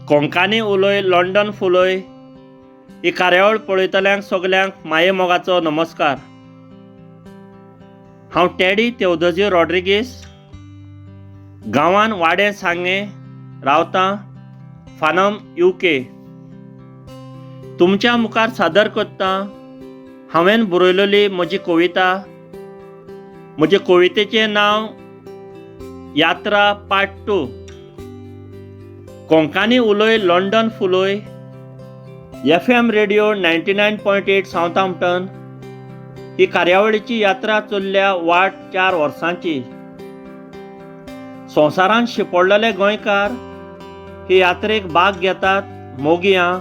कोंकणी उलोय लंडन फुलोय ही कार्यावळ पळयतल्यांक सगल्यांक माये मोगाचो नमस्कार। हांव टेडी तेवदोजी रॉड्रिगीस गांवान वाडे सांगे रावतां फानम UK। तुमच्या मुखार सादर करता हांवें बरयलेली म्हजी कविता। म्हजे कवितेचें नांव यात्रा पार्ट 2। कोंकणी उलोय लंडन फुलोय FM रेडिओ 99.8 सावथहॅम्पटन ही कार्यावळीची यात्रा चल्ल्या वाट 4 वर्सांची। संवसारांत शिंपडलेले गोंयकार ही यात्रेक भाग घेतात मोगयां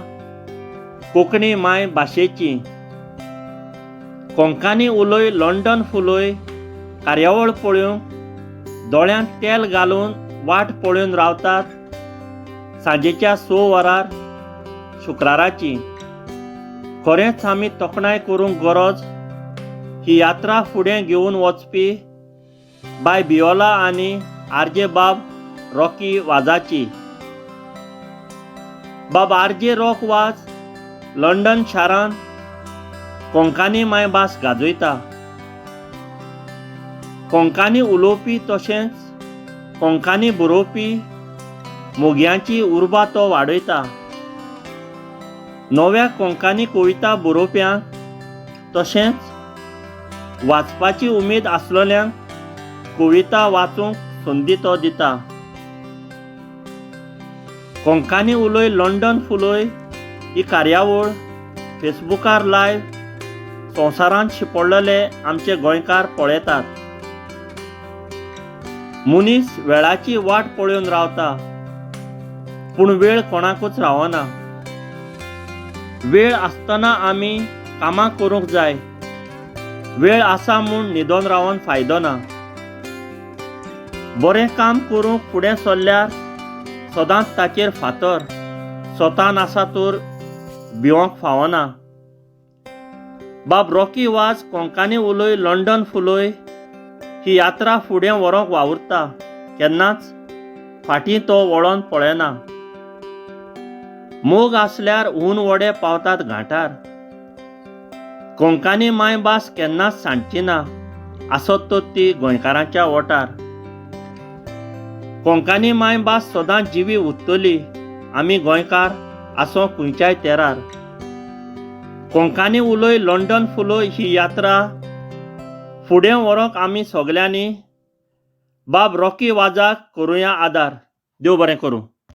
कोंकणी माय भाशेची। कोंकणी उलोय लंडन फुलोय कार्यावळ पळोवंक दोळ्यांत तेल घालून वाट पळोवन रावतात सांजेच्या 6 वरार शुक्राराची। खरेंच आमी तोखणाय करूंक गरज ही यात्रा फुडें घेवन वचपी बाय बियोला आनी RJ बाब रॉकी वाजाची। बाब RJ रॉक वाज लंडन शारांत कोंकणी मायभास गाजयता। कोंकणी उलोवपी तशेंच कोंकणी बरोवपी मोगयांची उर्बा तो वाडयता। नव्या कोंकणी कविता बरोवप्यांक तशेंच वाचपाची उमेद आसलेल्यांक कविता वाचूंक संदी तो दिता। कोंकणी उलोय लंडन फुलोय ही कार्यावळ फेसबुकार लायव्ह संवसारांत शिंपडलेले आमचे गोंयकार पळयतात। मनीस वेळाची वाट पळोवन रावता पूण वेळ कोणाकूच रावना। वेळ आसतना आमी कामां करूंक जाय। वेळ आसा म्हूण न्हिदोन रावन फायदो ना। बरें काम करूंक फुडें सरल्यार सदांच ताचेर फातर स्वतान आसा तर भिवंक फावना। बाब रॉकी वाज कोंकणी उलोय लंडन फुलोय ही यात्रा फुडें व्हरूंक वावुरता केन्नाच फाटीं तो वळोन पळयना। मोग आसल्यार ऊन वडे पावतात घांटार। कोंकणी मायभास केन्नाच सांडची ना आसत तर ती गोंयकारांच्या ओंठार। कोंकणी मायभास सदांच जिवी उरतली आमी गोंयकार आसो खंयच्याय तेरार। कोंकणी उलोय लंडन फुलोय ही यात्रा फुडें व्हरूंक आमी सगल्यांनी बाब रॉकी वाजाक करुया आदार। देव बरें करूं।